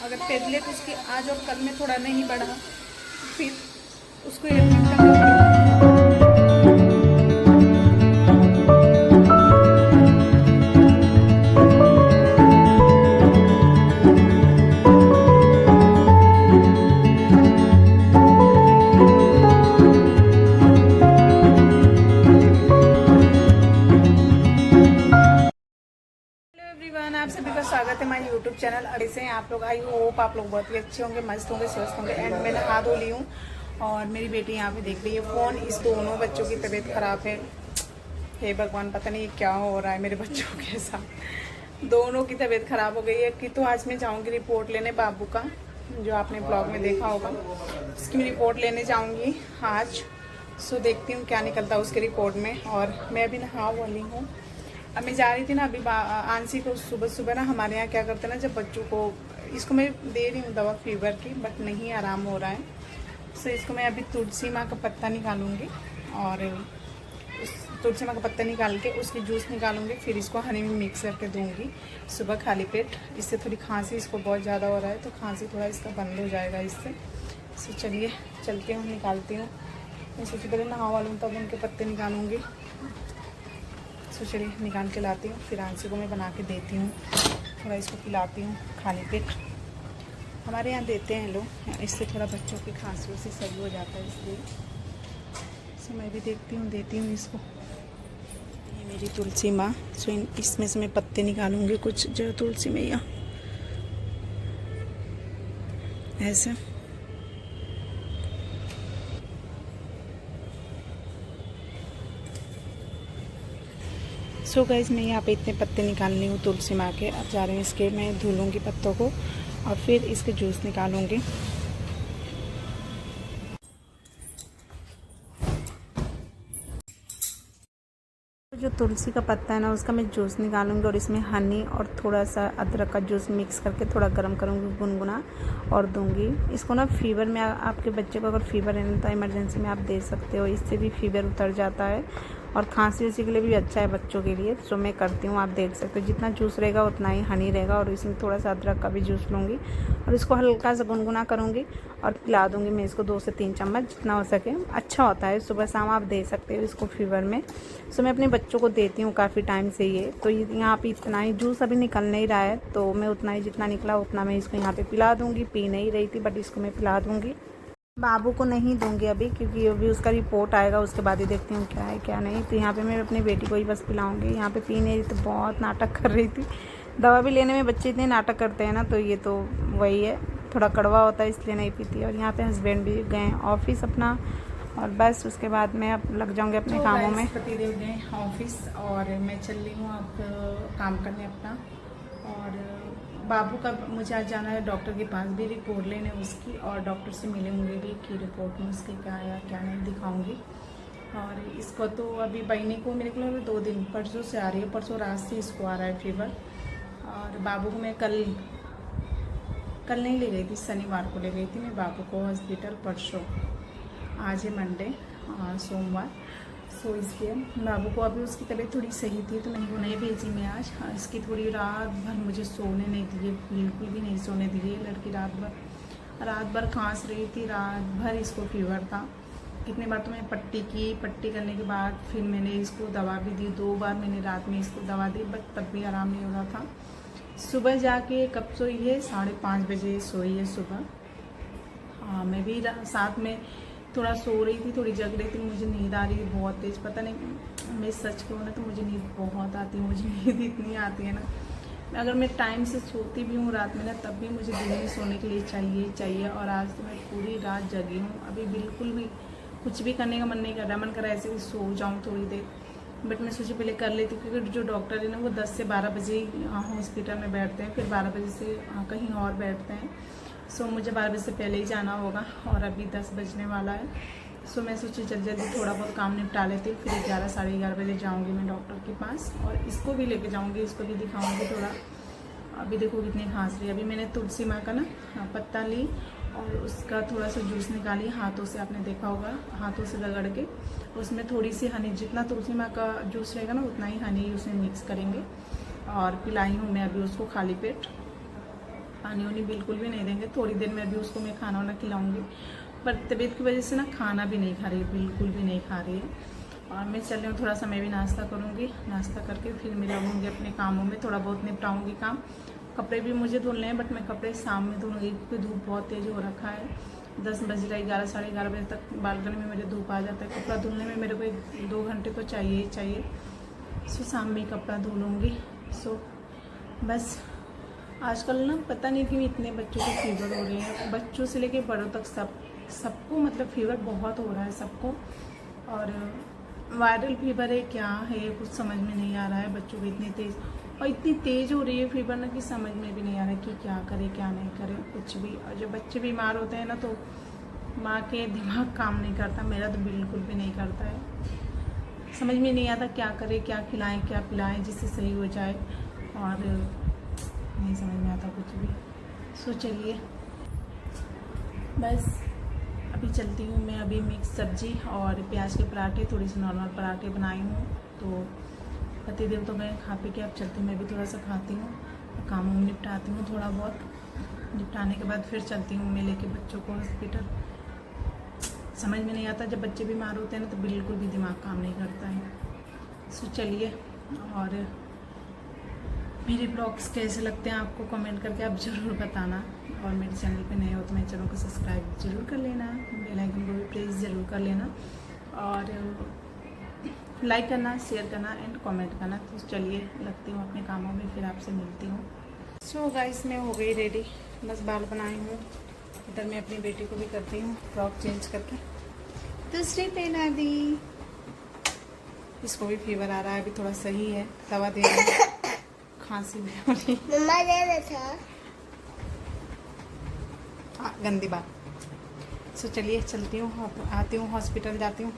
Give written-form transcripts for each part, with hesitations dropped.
अगर टेबलेट उसकी आज और कल में थोड़ा नहीं बढ़ा फिर उसको एडमिट करना पड़ेगा। आप सभी का स्वागत है हमारे यूट्यूब चैनल। ऐसे हैं आप लोग, आई होप आप लोग बहुत ही अच्छे होंगे, मस्त होंगे, स्वस्थ होंगे। एंड मैं नहा धो ली हूँ और मेरी बेटी यहाँ पे देख रही है फ़ोन। इस दोनों बच्चों की तबीयत ख़राब है। हे भगवान, पता नहीं क्या हो रहा है मेरे बच्चों के साथ। दोनों की तबीयत ख़राब हो गई है कि तो आज मैं जाऊँगी रिपोर्ट लेने बाबू का, जो आपने ब्लॉग में देखा होगा, उसकी मैं रिपोर्ट लेने जाऊँगी आज। सो देखती हूँ क्या निकलता है उसके रिपोर्ट में। और मैं अभी नहा वाली हूँ। अब मैं जा रही थी ना अभी आंसी को सुबह सुबह ना, हमारे यहाँ क्या करते हैं ना, जब बच्चों को, इसको मैं दे रही हूँ दवा फीवर की, बट नहीं आराम हो रहा है। सो इसको मैं अभी तुलसी माँ का पत्ता निकालूंगी और उस तुलसी माँ का पत्ता निकाल के उसकी जूस निकालूंगी, फिर इसको हनी में मिक्स करके दूंगी सुबह खाली पेट। इससे थोड़ी खांसी इसको बहुत ज़्यादा हो रहा है, तो खांसी थोड़ा इसका बंद हो जाएगा इससे। सो चलिए चलते हैं, निकालती हूँ। मैं सोची पहले नहा वालूँ तब उनके पत्ते निकालूंगी। तो चलिए निकाल के लाती हूँ, फिर आंसी को मैं बना के देती हूँ, थोड़ा इसको पिलाती हूँ खाली पेट। हमारे यहाँ देते हैं लोग, इससे थोड़ा बच्चों की खांसी से सही हो जाता है, इसलिए सो मैं भी देखती हूँ, देती हूँ इसको। ये मेरी तुलसी माँ। सो इसमें से मैं पत्ते निकालूंगी कुछ, जो तुलसी मैया ऐसे। सो गाइस, मैं यहाँ पे इतने पत्ते निकालनी हूँ तुलसी माँ के। अब जा रही हूँ इसके, मैं धुलूँगी पत्तों को और फिर इसके जूस निकालूँगी। जो तुलसी का पत्ता है ना, उसका मैं जूस निकालूंगी और इसमें हनी और थोड़ा सा अदरक का जूस मिक्स करके थोड़ा गर्म करूँगी गुनगुना और दूंगी इसको ना। फीवर में आपके बच्चे को अगर फीवर है तो इमरजेंसी में आप दे सकते हो, इससे भी फीवर उतर जाता है और खांसी उसी के लिए भी अच्छा है बच्चों के लिए। तो मैं करती हूँ, आप देख सकते हो। जितना जूस रहेगा उतना ही हनी रहेगा और इसमें थोड़ा सा अदरक का भी जूस लूँगी और इसको हल्का सा गुनगुना करूँगी और पिला दूँगी मैं इसको 2 से 3 चम्मच जितना हो सके। अच्छा होता है, सुबह शाम आप दे सकते हो इसको फीवर में। सो मैं अपने बच्चों को देती हूँ काफ़ी टाइम से ये। तो यहाँ पे इतना ही जूस अभी निकल नहीं रहा है, तो मैं उतना ही जितना निकला उतना मैं इसको यहाँ पे पिला दूँगी। पी नहीं रही थी बट इसको मैं पिला दूँगी। बाबू को नहीं दूंगी अभी, क्योंकि अभी उसका रिपोर्ट आएगा, उसके बाद ही देखती हूँ क्या है क्या नहीं। तो यहाँ पे मैं अपनी बेटी को ही बस पिलाऊंगी। यहाँ पे पी नहीं रही, तो बहुत नाटक कर रही थी। दवा भी लेने में बच्चे इतने नाटक करते हैं ना, तो ये तो वही है, थोड़ा कड़वा होता है इसलिए नहीं पीती। और यहाँ पे हस्बैंड भी गए ऑफिस अपना, और बस उसके बाद मैं अब लग जाऊँगी अपने कामों में। पतिदेव गए ऑफिस और मैं चल रही हूँ अब काम करने अपना। और बाबू का मुझे आज जाना है डॉक्टर के पास भी रिपोर्ट लेने उसकी, और डॉक्टर से मिलेंगे भी कि रिपोर्ट में उसके क्या आया क्या नहीं, दिखाऊंगी। और इसको तो अभी बहने को मेरे को 2 दिन, परसों से आ रही है, परसों रात से इसको आ रहा है फीवर। और बाबू को मैं कल नहीं ले गई थी, शनिवार को ले गई थी मैं बाबू को हॉस्पिटल। परसों, आज है मंडे, सोमवार। सो इसलिए बाबू को अभी उसकी तबीयत थोड़ी सही थी तो नहीं, वो नहीं भेजी मैं आज। इसकी थोड़ी रात भर मुझे सोने नहीं दिए, बिल्कुल भी नहीं सोने दिए लड़की। रात भर खांस रही थी, रात भर इसको फीवर था। कितने बार तो मैं पट्टी की, पट्टी करने के बाद फिर मैंने इसको दवा भी दी। 2 बार मैंने रात में इसको दवा दी, बट तब भी आराम नहीं हो रहा था। सुबह जाके कब सोई है, 5:30 बजे सोई है सुबह। हाँ, मैं भी साथ में थोड़ा सो रही थी, थोड़ी जग रही थी। मुझे नींद आ रही थी बहुत तेज़, पता नहीं, मैं सच कहूँ ना तो मुझे नींद बहुत आती है। मुझे नींद इतनी आती है ना, अगर मैं टाइम से सोती भी हूँ रात में ना, तब भी मुझे दिन में सोने के लिए चाहिए। और आज तो मैं पूरी रात जगी हूँ, अभी बिल्कुल भी कुछ भी करने का मन नहीं कर रहा। मन कर रहा है ऐसे सो जाऊँ थोड़ी देर, बट मैं सोची पहले कर लेती, क्योंकि जो डॉक्टर है ना वो 10 से 12 बजे हॉस्पिटल में बैठते हैं, फिर 12 बजे से कहीं और बैठते हैं। सो मुझे 12 बजे से पहले ही जाना होगा और अभी 10 बजने वाला है। सो मैं सोची जल्दी थोड़ा बहुत काम निपटा लेती हूँ, फिर 11 साढ़े 11 बजे जाऊँगी मैं डॉक्टर के पास और इसको भी लेके जाऊँगी, इसको भी दिखाऊँगी थोड़ा। अभी देखो कितनी खांस रही है। अभी मैंने तुलसी माँ का ना पत्ता ली और उसका थोड़ा सा जूस निकाली हाथों से, आपने देखा होगा, हाथों से रगड़ के उसमें थोड़ी सी हनी, जितना तुलसी माँ का जूस रहेगा ना उतना ही हनी उसमें मिक्स करेंगे और पिलाई हूँ मैं अभी उसको खाली पेट। पानी वानी बिल्कुल भी नहीं देंगे। थोड़ी देर में अभी उसको मैं खाना वाना खिलाऊंगी, पर तबीयत की वजह से ना खाना भी नहीं खा रही है, बिल्कुल भी नहीं खा रही है। और मैं चल रही हूँ, थोड़ा सा मैं भी नाश्ता करूँगी, नाश्ता करके फिर मैं लगूँगी अपने कामों में, थोड़ा बहुत निपटाऊँगी काम। कपड़े भी मुझे धुलने हैं, बट मैं कपड़े शाम में धुलूँगी क्योंकि धूप बहुत तेज़ हो रखा है। 10 बज रहा है, 11 साढ़े 11 बजे तक बालकनी में मेरे धूप आ जाता है। कपड़ा धुलने में मेरे को 1-2 घंटे तो चाहिए ही चाहिए। सो शाम में कपड़ा धो लूँगी। सो बस आजकल ना पता नहीं क्यों इतने बच्चों को फीवर हो रहे हैं, बच्चों से लेके बड़ों तक सबको मतलब फीवर बहुत हो रहा है सबको। और वायरल फीवर है क्या है कुछ समझ में नहीं आ रहा है। बच्चों को इतनी तेज़ और इतनी तेज़ हो रही है फीवर ना कि समझ में भी नहीं आ रहा है कि क्या करे क्या नहीं करे कुछ भी। और जब बच्चे बीमार होते हैं ना तो माँ के दिमाग काम नहीं करता, मेरा तो बिल्कुल भी नहीं करता है। समझ में नहीं आता क्या करे, क्या खिलाएं क्या पिलाएं जिससे सही हो जाए, और नहीं समझ में आता कुछ भी। सो चलिए बस अभी चलती हूँ मैं। अभी मिक्स सब्जी और प्याज के पराठे, थोड़ी सी नॉर्मल पराठे बनाई हूँ, तो पति देव तो मैं खा पी के अब चलती हूँ। मैं भी थोड़ा सा खाती हूँ, काम निपटाती हूँ, थोड़ा बहुत निपटाने के बाद फिर चलती हूँ मैं लेके बच्चों को हॉस्पिटल। समझ में नहीं आता, जब बच्चे बीमार होते हैं ना तो बिल्कुल भी दिमाग काम नहीं करता है। सो चलिए, और मेरे ब्लॉग्स कैसे लगते हैं आपको कमेंट करके आप ज़रूर बताना। और मेरे चैनल पे नए हो तो मेरे चैनल को सब्सक्राइब जरूर कर लेना, बेल आइकन को भी प्रेस ज़रूर कर लेना, और लाइक करना, शेयर करना एंड कमेंट करना। तो चलिए लगती हूँ अपने कामों में, फिर आपसे मिलती हूँ। सो गाइस मैं हो गई रेडी, बस बाल बनाई हूँ। इधर मैं अपनी बेटी को भी करती हूँ फ्रॉक चेंज करके, दूसरी पहना दी। इसको भी फीवर आ रहा है, अभी थोड़ा सही है, दवा दे रही है, खांसी भी हो रही है। गंदी बात। सो चलिए चलती हूँ, आती हूँ हॉस्पिटल, जाती हूँ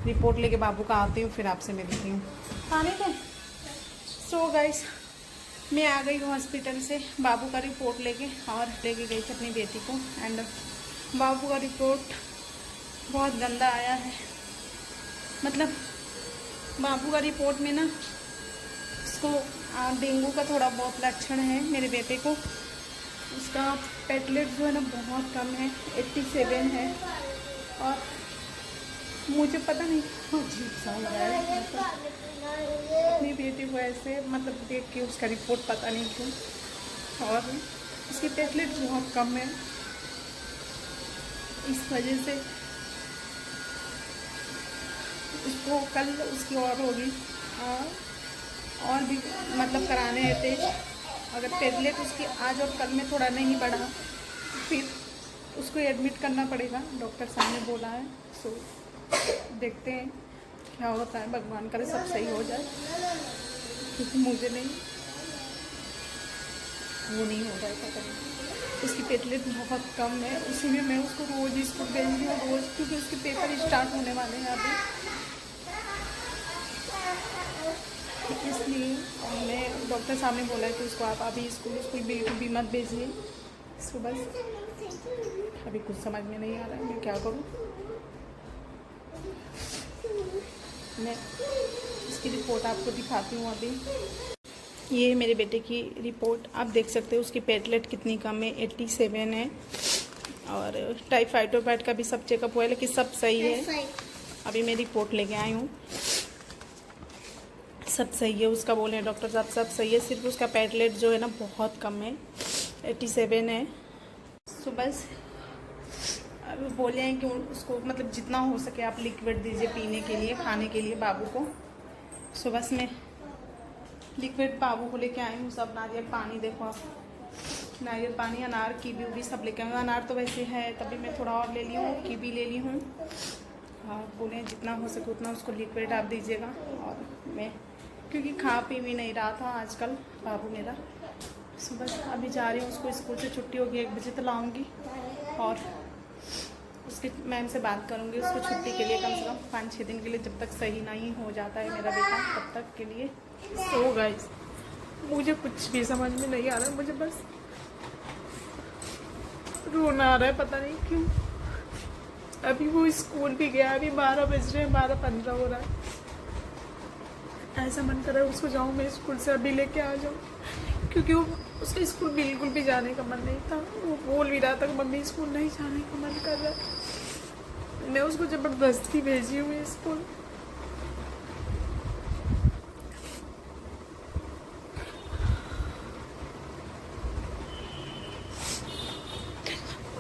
रिपोर्ट लेके बाबू का, आती हूँ फिर आपसे मिलती हूँ। खाने थे। सो गाइस मैं आ गई हूँ हॉस्पिटल से बाबू का रिपोर्ट लेके, और लेके गई थी अपनी बेटी को। एंड बाबू का रिपोर्ट बहुत गंदा आया है। मतलब बाबू का रिपोर्ट में ना उसको डेंगू का थोड़ा बहुत लक्षण है मेरे बेटे को। उसका पेटलेट जो है ना बहुत कम है, 87 है। और मुझे पता नहीं अजीब सा लग रहा है, मतलब अपनी बेटी को ऐसे मतलब देख के उसका रिपोर्ट पता नहीं क्यों, और उसकी पेटलेट बहुत कम है। इस वजह से उसको कल उसकी और होगी, और भी मतलब कराने हैं टेस्ट। अगर पेटलेट उसकी आज और कल में थोड़ा नहीं बढ़ा फिर उसको एडमिट करना पड़ेगा, डॉक्टर साहब ने बोला है। सो देखते हैं क्या होता है, भगवान करे सब सही हो जाए, क्योंकि मुझे नहीं वो नहीं हो जाएगा कभी। उसकी पेटलेट बहुत कम है, उसी में मैं उसको रोज़ स्कूल भेज रही हूँ रोज़, क्योंकि उसके पेपर स्टार्ट होने वाले हैं अभी, इसलिए मैं डॉक्टर साहब ने बोला है कि उसको आप अभी स्कूल बिल्कुल भी मत भेजिए। सो बस अभी कुछ समझ में नहीं आ रहा है मैं क्या करूं। मैं इसकी रिपोर्ट आपको दिखाती हूँ अभी। ये मेरे बेटे की रिपोर्ट आप देख सकते हो, उसकी पेटलेट कितनी कम है, 87 है। और टाइफाइड का भी सब चेकअप हुआ है, लेकिन सब सही है। अभी मैं रिपोर्ट लेके आई हूँ, सब सही है उसका, बोले हैं डॉक्टर साहब सब सही है, सिर्फ उसका पेटलेट जो है ना बहुत कम है, 87 है। सो बस अब बोले हैं कि उसको मतलब जितना हो सके आप लिक्विड दीजिए पीने के लिए, खाने के लिए बाबू को। सो बस मैं लिक्विड बाबू को लेके आई हूँ। सब नारियल पानी देखो आप, नारियल पानी, अनार, कीवी उवी सब लेके आई हूँ। अनार तो वैसे है तभी मैं थोड़ा और ले ली हूँ, कीवी ले ली हूँ। हाँ बोले जितना हो सके उतना उसको लिक्विड आप दीजिएगा। और मैं क्योंकि खा पी भी नहीं रहा था आजकल बाबू मेरा। सो बस अभी जा रही हूँ, उसको स्कूल से छुट्टी होगी 1 बजे तो लाऊंगी, और उसके मैम से बात करूँगी उसको छुट्टी के लिए कम से कम 5-6 दिन के लिए, जब तक सही नहीं हो जाता है मेरा बेटा तब तक के लिए। सो गाइस मुझे कुछ भी समझ में नहीं आ रहा, मुझे बस रोना आ रहा है, पता नहीं क्यों। अभी वो स्कूल भी गया, अभी 12 बज रहे हैं, 12:15 हो रहा है। ऐसा मन कर रहा है उसको जाऊँ मैं स्कूल से अभी लेके आ जाऊँ, क्योंकि वो उसका स्कूल बिल्कुल भी जाने का मन नहीं था। वो बोल भी रहा था कि मम्मी स्कूल नहीं जाने का मन कर रहा। मैं उसको ज़बरदस्ती भेजी हुई स्कूल।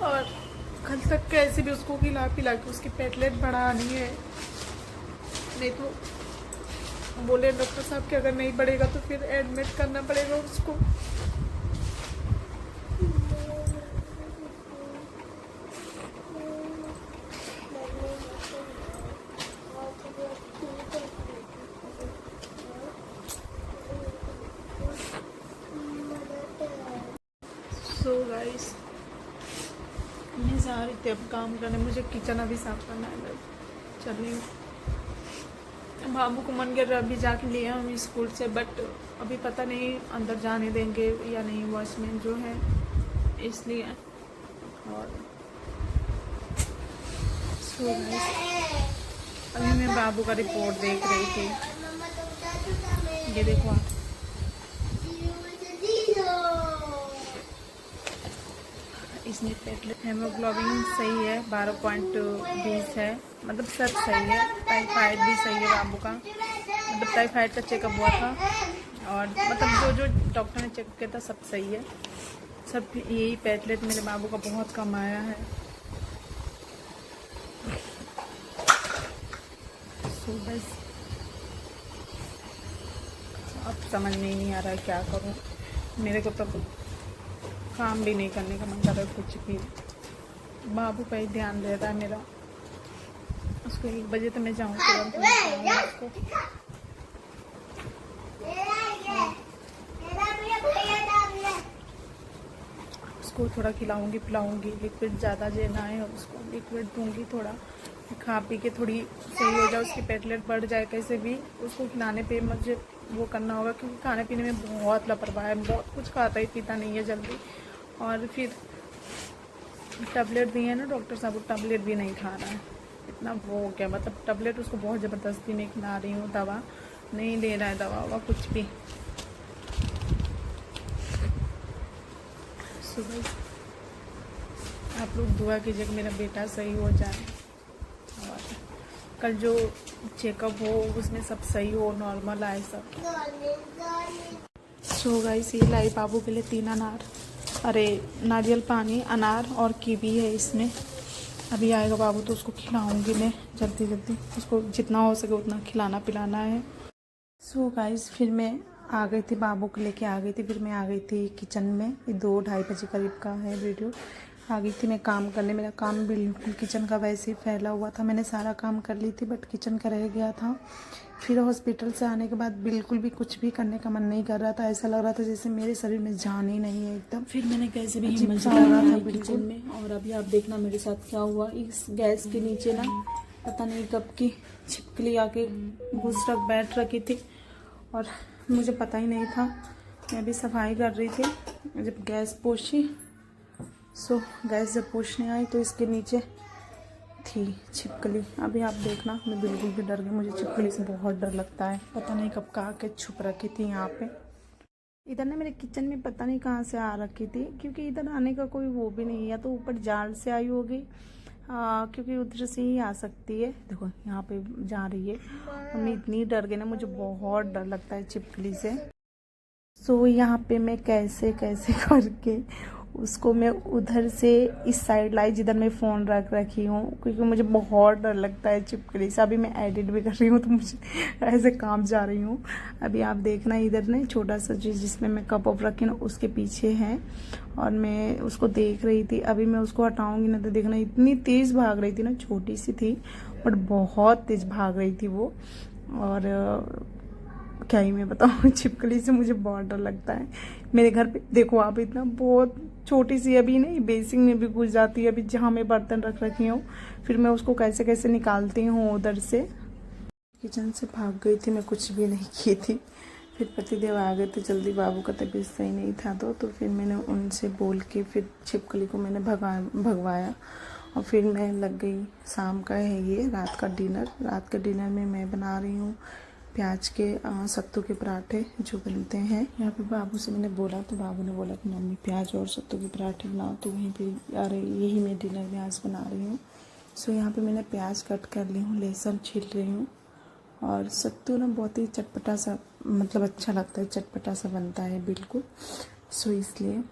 और कल तक कैसे भी उसको खिला पिला के उसकी पेटलेट बढ़ानी है, नहीं तो बोले डॉक्टर साहब कि अगर नहीं बढ़ेगा तो फिर एडमिट करना पड़ेगा उसको। सो गाइस, मैं जा रही थी अब काम करने, मुझे किचन अभी साफ करना है। मैं चल रही हूँ। बाबू को मन कर रहा अभी जाके ले आऊँ स्कूल से, बट अभी पता नहीं अंदर जाने देंगे या नहीं वॉचमैन जो है, इसलिए। और सो गाइस, अभी मैं बाबू का रिपोर्ट देख रही थी। ये देखो आप, इसमें पेटलेट हेमोग्लोबिन सही है, 12.20 है, मतलब सब सही है। टाइफाइड भी सही है बाबू का, मतलब टाइफाइड का चेकअप हुआ था, और मतलब जो डॉक्टर ने चेकअप किया था सब सही है। सब यही पेटलेट मेरे बाबू का बहुत कम आया है। सो बस अब समझ में ही नहीं आ रहा है क्या करूँ। मेरे को तो काम भी नहीं करने का मन कर रहा है, कुछ भी। बाबू पे ही ध्यान दे रहा है मेरा। उसको 1 बजे तो मैं जाऊँ तुरंत उसको। उसको थोड़ा खिलाऊंगी पिलाऊंगी, लिक्विड ज़्यादा देना है, और उसको लिक्विड दूंगी थोड़ा, खा पी के थोड़ी सही हो जाए, उसकी पेटलेट बढ़ जाए। कैसे भी उसको खिलाने पे मुझे वो करना होगा, क्योंकि खाने पीने में बहुत लापरवाह है, बहुत कुछ खाता ही पीता नहीं है जल्दी। और फिर टैबलेट दिए हैं ना डॉक्टर साहब, वो टैबलेट भी नहीं खा रहा है। इतना वो हो गया, मतलब टैबलेट उसको बहुत ज़बरदस्ती में खिला रही हूँ, दवा नहीं ले रहा है, दवा ववा कुछ भी। सुबह आप लोग दुआ कीजिए कि मेरा बेटा सही हो जाए, और कल जो चेकअप हो उसमें सब सही हो, नॉर्मल आए सब। सो गाइस, ये लाई बाबू के लिए 3 अनार, अरे नारियल पानी, अनार और कीवी है इसमें। अभी आएगा बाबू तो उसको खिलाऊंगी मैं जल्दी जल्दी, उसको जितना हो सके उतना खिलाना पिलाना है। सो गाइस, फिर मैं आ गई थी, बाबू को लेके आ गई थी। फिर मैं आ गई थी किचन में, ये 2-2:30 बजे करीब का है वीडियो। आ गई थी मैं काम करने। मेरा काम बिल्कुल किचन का वैसे ही फैला हुआ था, मैंने सारा काम कर ली थी, बट किचन का रह गया था। फिर हॉस्पिटल से आने के बाद बिल्कुल भी कुछ भी करने का मन नहीं कर रहा था, ऐसा लग रहा था जैसे मेरे शरीर में जान ही नहीं है एकदम। फिर मैंने कैसे भी हिम्मत जुटा था किचन में, और अभी आप देखना मेरे साथ क्या हुआ। इस गैस के नीचे ना पता नहीं कब की छिपकली आके घुस बैठ रखी थी, और मुझे पता ही नहीं था। मैं भी सफाई कर रही थी जब गैस पोछी। सो गैस जब पोछने आई तो इसके नीचे थी छिपकली। अभी आप देखना, मैं बिल्कुल भी डर गई, मुझे छिपकली से बहुत डर लगता है। पता नहीं कब कहाँ के छुप रखी थी यहाँ पे। इधर ना मेरे किचन में पता नहीं कहाँ से आ रखी थी, क्योंकि इधर आने का कोई वो भी नहीं है, या तो ऊपर जाल से आई होगी, क्योंकि उधर से ही आ सकती है। देखो यहाँ पे जा रही है, और मैं इतनी डर गई ना, मुझे बहुत डर लगता है छिपकली से। सो यहाँ पे मैं कैसे कैसे करके उसको मैं उधर से इस साइड लाई जिधर मैं फ़ोन रख रखी हूँ, क्योंकि मुझे बहुत डर लगता है छिपकली से। अभी मैं एडिट भी कर रही हूँ तो मुझे ऐसे काम जा रही हूँ। अभी आप देखना, इधर ना छोटा सा चीज़ जिसमें मैं कप ऑफ रखी ना उसके पीछे है, और मैं उसको देख रही थी। अभी मैं उसको हटाऊंगी ना तो देखना इतनी तेज़ भाग रही थी ना, छोटी सी थी बट बहुत तेज़ भाग रही थी वो। और क्या ही मैं बताऊँ, छिपकली से मुझे बहुत डर लगता है। मेरे घर पे देखो आप, इतना बहुत छोटी सी अभी नहीं, बेसिन में भी घुस जाती है। अभी जहाँ मैं बर्तन रख रखी हूँ, फिर मैं उसको कैसे कैसे निकालती हूँ उधर से। किचन से भाग गई थी, मैं कुछ भी नहीं की थी। फिर पतिदेव आ गए थे जल्दी, बाबू का तबीयत सही नहीं था तो फिर मैंने उनसे बोल के फिर छिपकली को मैंने भगवाया, और फिर मैं लग गई। शाम का है ये, रात का डिनर। रात के डिनर में मैं बना रही हूँ प्याज के सत्तू के पराठे जो बनते हैं। यहाँ पे बाबू से मैंने बोला तो बाबू ने बोला कि मम्मी प्याज और सत्तू के पराठे बनाओ, तो वहीं पे अरे यही मैं डिनर में आज बना रही हूँ। सो यहाँ पे मैंने प्याज कट कर ली हूँ, लहसुन छील रही हूँ, और सत्तू ना बहुत ही चटपटा सा मतलब अच्छा लगता है, चटपटा सा बनता है बिल्कुल। सो इसलिए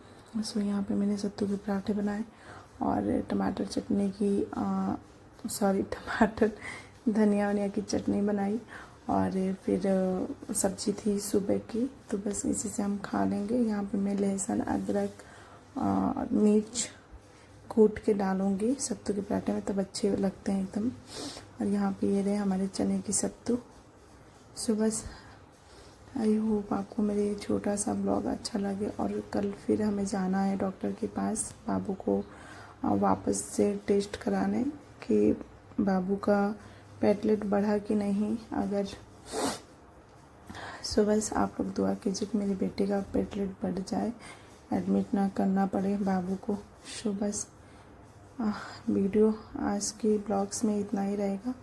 यहाँ पे मैंने सत्तू के पराठे बनाए और टमाटर चटनी की टमाटर धनिया वनिया की चटनी बनाई, और फिर सब्जी थी सुबह की, तो बस इसी से हम खा लेंगे। यहाँ पे मैं लहसुन अदरक मिर्च कूट के डालूँगी सत्तू के पराठे में, तब अच्छे लगते हैं एकदम। और यहाँ पे ये रहे हमारे चने की सत्तू। सो बस आई होप आपको मेरे छोटा सा ब्लॉग अच्छा लगे, और कल फिर हमें जाना है डॉक्टर के पास बाबू को वापस से टेस्ट कराने कि बाबू का पेटलेट बढ़ा कि नहीं। अगर सो बस आप लोग दुआ कीजिए कि मेरे बेटे का पेटलेट बढ़ जाए, एडमिट ना करना पड़े बाबू को। सो बस वीडियो आज की ब्लॉग्स में इतना ही रहेगा,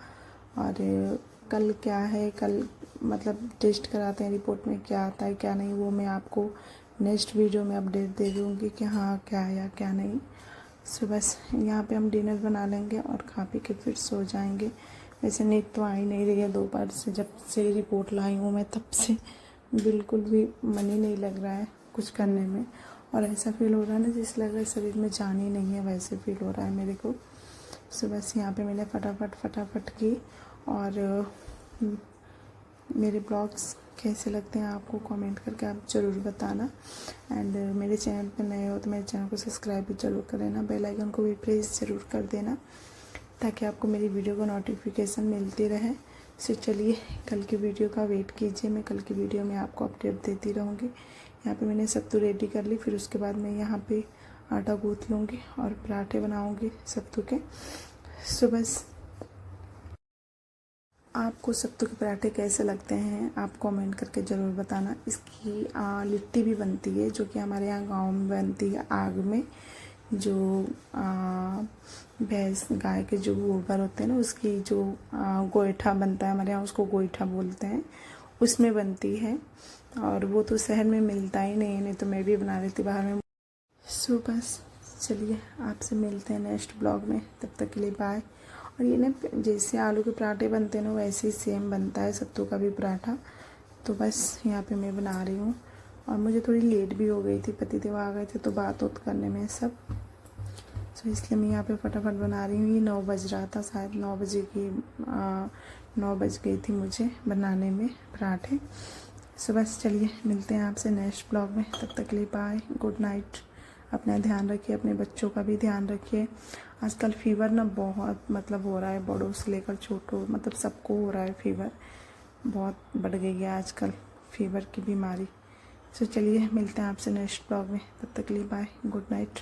और कल क्या है, कल मतलब टेस्ट कराते हैं, रिपोर्ट में क्या आता है क्या नहीं, वो मैं आपको नेक्स्ट वीडियो में अपडेट दे दूँगी कि हाँ क्या है या क्या नहीं। सो बस यहाँ पे हम डिनर बना लेंगे और खा पी के फिर सो जाएंगे। वैसे नींद तो आ ही नहीं रही है दोपहर से, जब से रिपोर्ट लाई हूँ मैं तब से बिल्कुल भी मन ही नहीं लग रहा है कुछ करने में, और ऐसा फील हो रहा है ना जैसे लग रहा है शरीर में जान ही नहीं है, वैसे फील हो रहा है मेरे को। सो बस यहाँ पे मैंने फटाफट की। और मेरे ब्लॉग्स कैसे लगते हैं आपको कमेंट करके आप ज़रूर बताना। एंड मेरे चैनल पे नए हो तो मेरे चैनल को सब्सक्राइब भी ज़रूर कर लेना, बेल आइकन को भी प्रेस ज़रूर कर देना, ताकि आपको मेरी वीडियो का नोटिफिकेशन मिलती रहे। सो चलिए कल की वीडियो का वेट कीजिए, मैं कल की वीडियो में आपको अपडेट देती रहूँगी। यहाँ पे मैंने सत्तू रेडी कर ली, फिर उसके बाद मैं यहाँ पे आटा गूँथ लूँगी और पराठे बनाऊँगी सत्तू के। सो बस आपको सत्तू के पराठे कैसे लगते हैं आप कमेंट करके ज़रूर बताना। इसकी लिट्टी भी बनती है जो कि हमारे यहाँ गांव में बनती है आग में, जो भैंस गाय के जो गोबर होते हैं ना उसकी जो गोईठा बनता है, हमारे यहाँ उसको गोईठा बोलते हैं, उसमें बनती है। और वो तो शहर में मिलता ही नहीं है, नहीं तो मैं भी बना लेती बाहर में। सो बस चलिए आपसे मिलते हैं नेक्स्ट ब्लॉग में, तब तक के लिए बाय। और ये ना जैसे आलू के पराठे बनते हैं ना वैसे ही सेम बनता है सत्तू का भी पराठा। तो बस यहाँ पे मैं बना रही हूँ, और मुझे थोड़ी लेट भी हो गई थी, पतिदेव आ गए थे तो बात उत करने में सब। तो इसलिए मैं यहाँ पे फटाफट बना रही हूँ। ये 9 बज रहा था, शायद 9 बजे की 9 बज गई थी मुझे बनाने में पराठे। सो बस चलिए मिलते हैं आपसे नेक्स्ट ब्लॉग में, तब तक के लिए बाय, गुड नाइट। अपना ध्यान रखिए, अपने बच्चों का भी ध्यान रखिए। आजकल फीवर ना बहुत मतलब हो रहा है, बड़ों से लेकर छोटों मतलब सबको हो रहा है फीवर, बहुत बढ़ गई है आजकल फीवर की बीमारी। सो चलिए मिलते हैं आपसे नेक्स्ट ब्लॉग में, तब तक के लिए बाय, गुड नाइट।